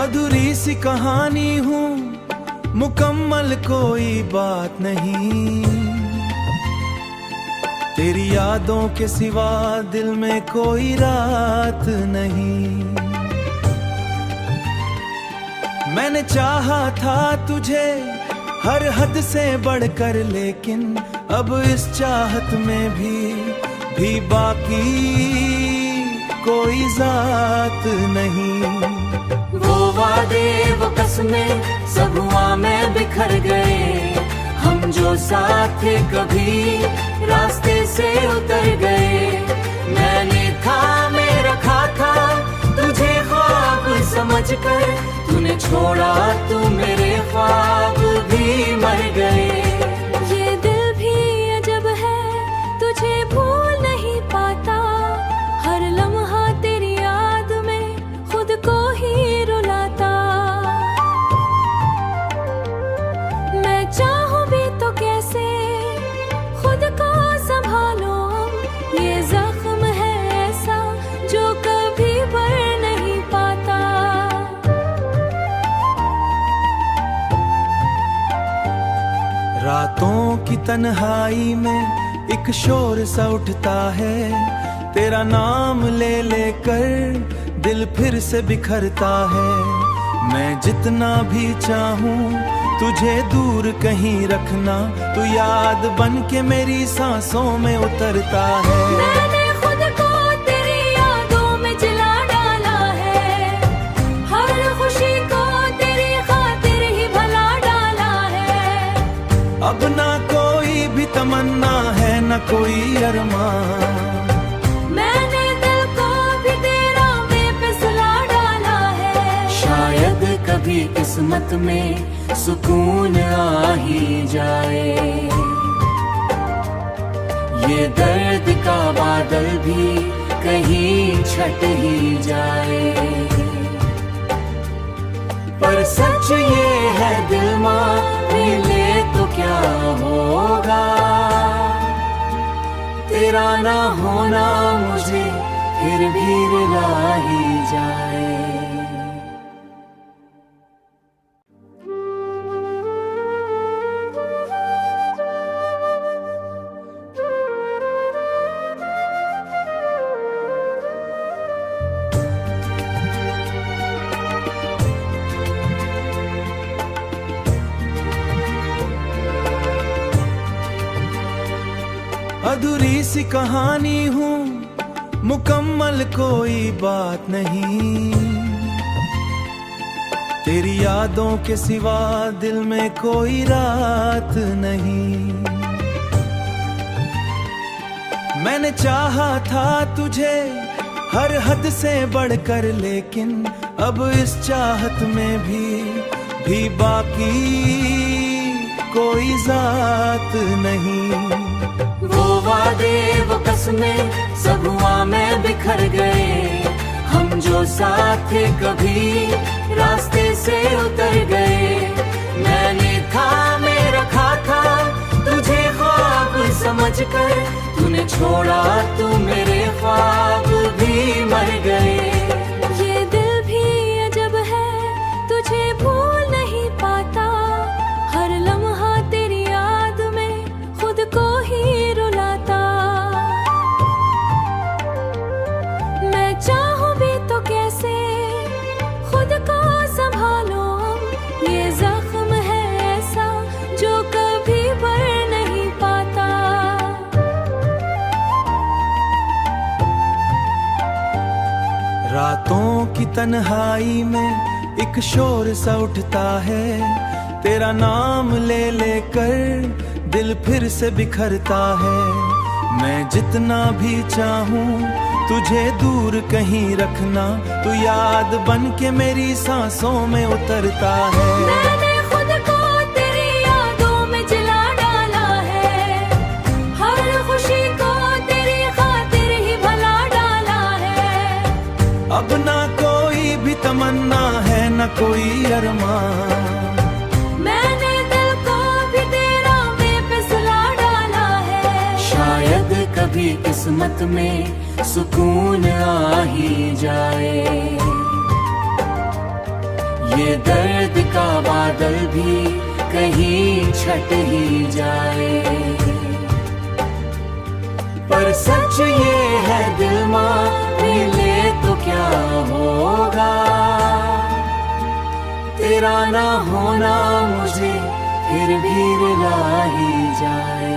अधूरी सी कहानी हूँ, मुकम्मल कोई बात नहीं। तेरी यादों के सिवा दिल में कोई रात नहीं। मैंने चाहा था तुझे हर हद से बढ़कर, लेकिन अब इस चाहत में भी बाकी कोई जात नहीं। वो वादे वो कस्में सब हुआ में बिखर गए, हम जो साथ थे कभी रास्ते से उतर गए। मैंने थामे रखा था तुझे ख्वाब समझकर, तूने छोड़ा तू मेरे ख्वाब भी मर गए। ये दिल भी अजब है, तुझे भूल नहीं पाता। हर लम्हा तेरी याद में खुद को ही रुलाता। मैं चाहूं भी तो कैसे खुद को संभालूं, ये जख्म है ऐसा जो कभी भर नहीं पाता। रातों की तन्हाई में एक शोर सा उठता है, तेरा नाम ले लेकर दिल फिर से बिखरता है। मैं जितना भी चाहूं तुझे दूर कहीं रखना, तू याद बन के मेरी सांसों में उतरता है। मैंने खुद को तेरी यादों में जला डाला है, हर खुशी को तेरी खातिर ही भला डाला है। अब ना कोई भी तमन्ना है, ना कोई अरमान। शायद कभी किस्मत में सुकून आ ही जाए, ये दर्द का बादल भी कहीं छट ही जाए। पर सच ये है दिल मिले तो क्या होगा, तेरा ना होना मुझे फिर भी रुला ही जाए। अधूरी सी कहानी हूँ, मुकम्मल कोई बात नहीं। तेरी यादों के सिवा दिल में कोई रात नहीं। मैंने चाहा था तुझे हर हद से बढ़कर, लेकिन अब इस चाहत में भी बाकी कोई जात नहीं। वो वादे वो कस्में सब हुआ में बिखर गए, हम जो साथ थे कभी रास्ते से उतर गए। मैंने थामे रखा था तुझे ख्वाब समझकर, तूने छोड़ा तू मेरे ख्वाब भी मर गए। ये दिल भी अजब है, तुझे भूल नहीं पाता। हर लम्हा तेरी याद में खुद को ही रुलाता। मैं चाहूं भी तो कैसे खुद को संभालूं, ये जख्म है ऐसा जो कभी भर नहीं पाता। रातों की तन्हाई में एक शोर सा उठता है, तेरा नाम ले लेकर दिल फिर से बिखरता है। मैं जितना भी चाहूं तुझे दूर कहीं रखना, तू याद बन के मेरी सांसों में उतरता है। मैंने खुद को तेरी यादों में जला डाला है, हर खुशी को तेरी खातिर ही भला डाला है। अब ना कोई भी तमन्ना है, ना कोई अरमान। मैंने दिल को भी तेरा में फिसला डाला है। शायद कभी किस्मत में सुकून आ ही जाए, ये दर्द का बादल भी कहीं छट ही जाए। पर सच ये है दिल मान ले तो क्या होगा, तेरा ना होना मुझे फिर भी रुला ही जाए।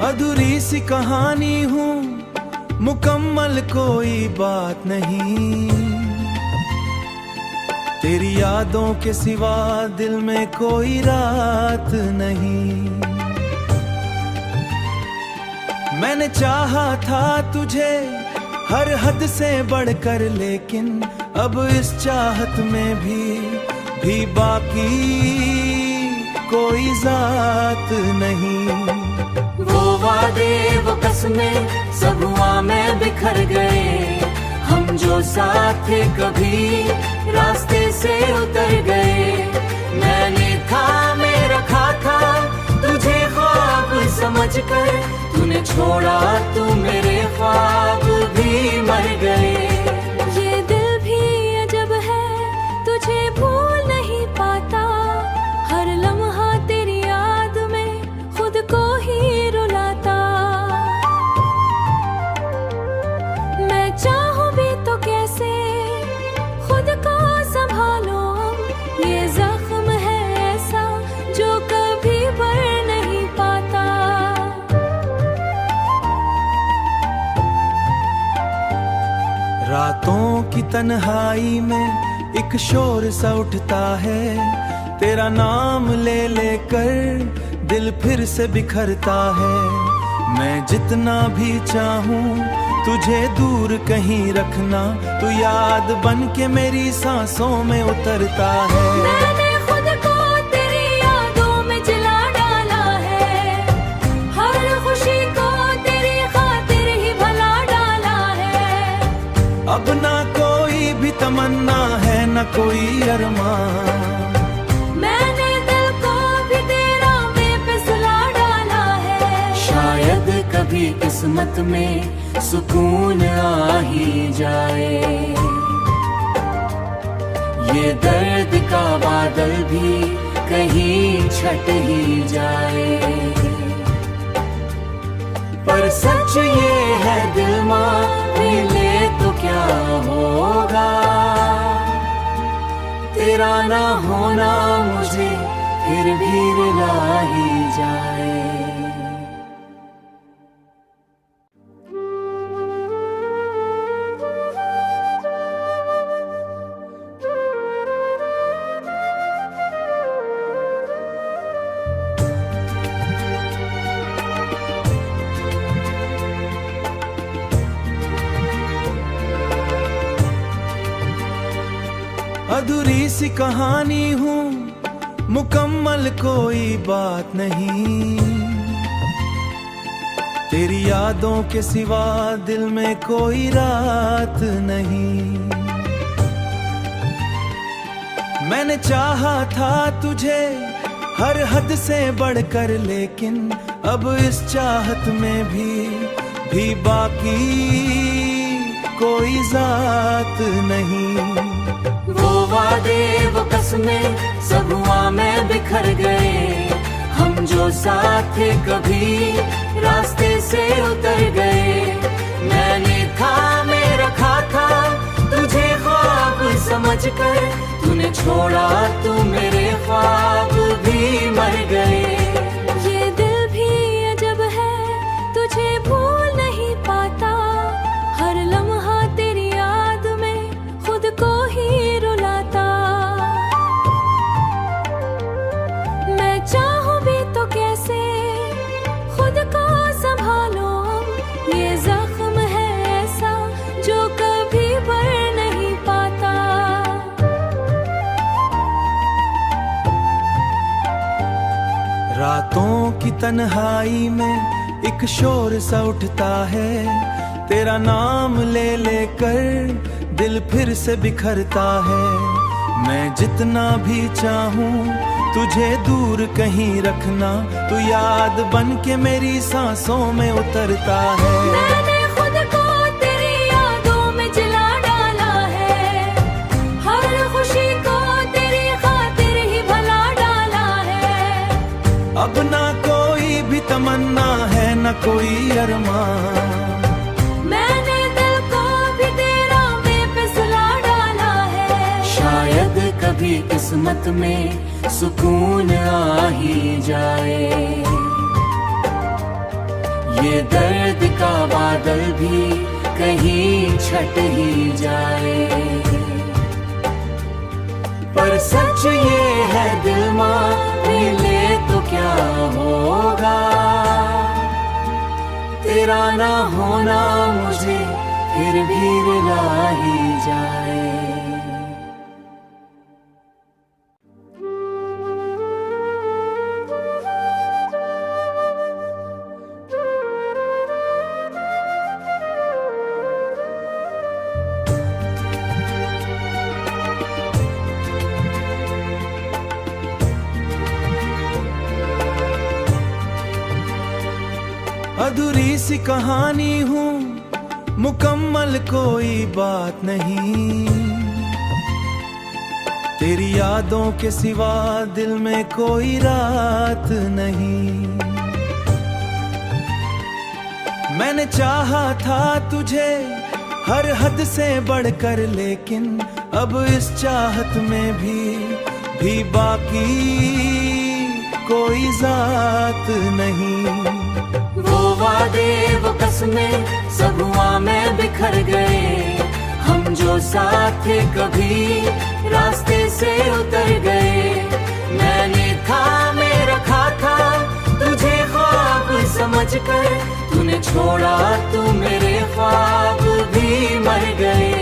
अधूरी सी कहानी हूँ, मुकम्मल कोई बात नहीं। तेरी यादों के सिवा दिल में कोई रात नहीं। मैंने चाहा था तुझे हर हद से बढ़कर, लेकिन अब इस चाहत में भी बाकी कोई जात नहीं। वो वादे वो कस्में सब हुआ में बिखर गए, हम जो साथ थे कभी रास्ते से उतर गए। मैंने थामे रखा था तुझे ख्वाब समझकर, तूने छोड़ा तू मेरे ख्वाब भी मर गए। ये दिल भी अजब है, तुझे भूल नहीं पाता। हर लम्हा तेरी याद में खुद को ही रुलाता। मैं चाहूं भी तो कैसे खुद को संभालूं, ये जख्म है ऐसा जो कभी भर नहीं पाता। रातों की तन्हाई में एक शोर सा उठता है, तेरा नाम ले लेकर दिल फिर से बिखरता है। मैं जितना भी चाहूं तुझे दूर कहीं रखना, तू याद बन के मेरी सांसों में उतरता है। मैंने खुद को तेरी यादों में जला डाला है, हर खुशी को तेरी खातिर ही भला डाला है। अब ना कोई भी तमन्ना है, न कोई अरमान। मैंने दिल को भी तेरा में फिसला डाला है। शायद कभी किस्मत में सुकून आ ही जाए। ये दर्द का बादल भी कहीं छट ही जाए। पर सच ये है दिल मान ले तो क्या होगा, तेरा ना होना मुझे फिर भी रुला ही जाए। अधूरी सी कहानी हूँ, मुकम्मल कोई बात नहीं। तेरी यादों के सिवा दिल में कोई रात नहीं। मैंने चाहा था तुझे हर हद से बढ़कर, लेकिन अब इस चाहत में भी बाकी कोई जात नहीं। वो वादे वो कस्में सब हुआ में बिखर गए, हम जो साथ थे कभी रास्ते से उतर गए। मैंने थामे रखा था तुझे ख्वाब समझकर, तूने छोड़ा तू मेरे ख्वाब भी मर गए। ये दिल भी अजब है, तुझे भूल नहीं पाता। हर लम्हा तेरी याद में खुद को ही रुलाता। मैं चाहूं भी तो कैसे खुद को संभालूं, ये जख्म है ऐसा जो कभी भर नहीं पाता। रातों की तन्हाई में एक शोर सा उठता है, तेरा नाम ले लेकर दिल फिर से बिखरता है। मैं जितना भी चाहूं तुझे दूर कहीं रखना, तू याद बन के मेरी सांसों में उतरता है। मैंने खुद को तेरी यादों में जला डाला है, हर खुशी को तेरी खातिर ही भला डाला है। अब ना कोई भी तमन्ना है, न कोई अरमान, मैंने दिल को भी तेरा में फिसला डाला है। शायद कभी किस्मत में सुकून आ ही जाए, ये दर्द का बादल भी कहीं छट ही जाए। पर सच ये है दिल मान ले तो क्या होगा, तेरा ना होना मुझे फिर भी रुला ही जाए। अधूरी सी कहानी हूँ, मुकम्मल कोई बात नहीं, तेरी यादों के सिवा दिल में कोई रात नहीं। मैंने चाहा था तुझे हर हद से बढ़कर, लेकिन अब इस चाहत में भी बाकी कोई जात नहीं। वो वादे वो कसमें सब हुआ में बिखर गए, हम जो साथ थे कभी रास्ते से उतर गए। मैंने थामे रखा था तुझे ख्वाब समझकर, तूने छोड़ा तू मेरे ख्वाब भी मर गए।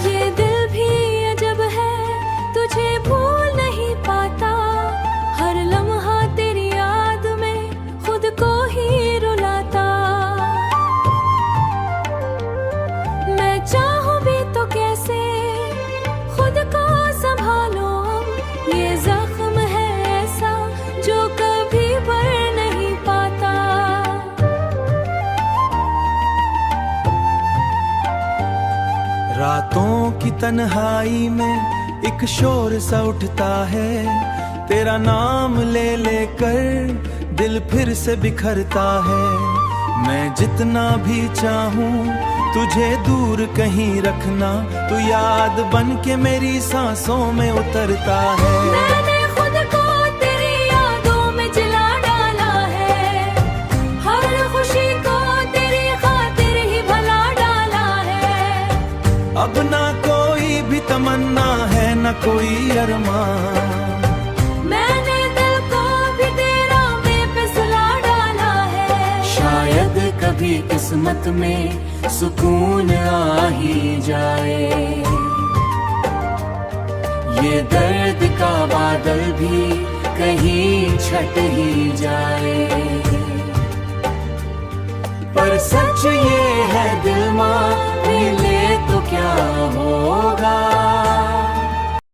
ये दिल भी अजब है, तुझे भूल नहीं पाता, हर लम्हा तेरी याद में खुद को ही रुलाता। मैं चाहूं भी तो कैसे खुद को संभालूं, ये जख्म है ऐसा जो कभी भर नहीं पाता। रातों की तन्हाई में एक शोर सा उठता है, तेरा नाम ले लेकर दिल फिर से बिखरता है। मैं जितना भी चाहूं तुझे दूर कहीं रखना, तू याद बन के मेरी सांसों में उतरता है। मैंने खुद को तेरी यादों में जला डाला है, हर खुशी को तेरी खातिर ही भला डाला है। अब ना कोई भी तमन्ना है, न कोई अरमान, मैंने दिल को भी तेरा में फिसला डाला है। शायद कभी किस्मत में सुकून आ ही जाए, ये दर्द का बादल भी कहीं छट ही जाए। पर सच ये है दिल मान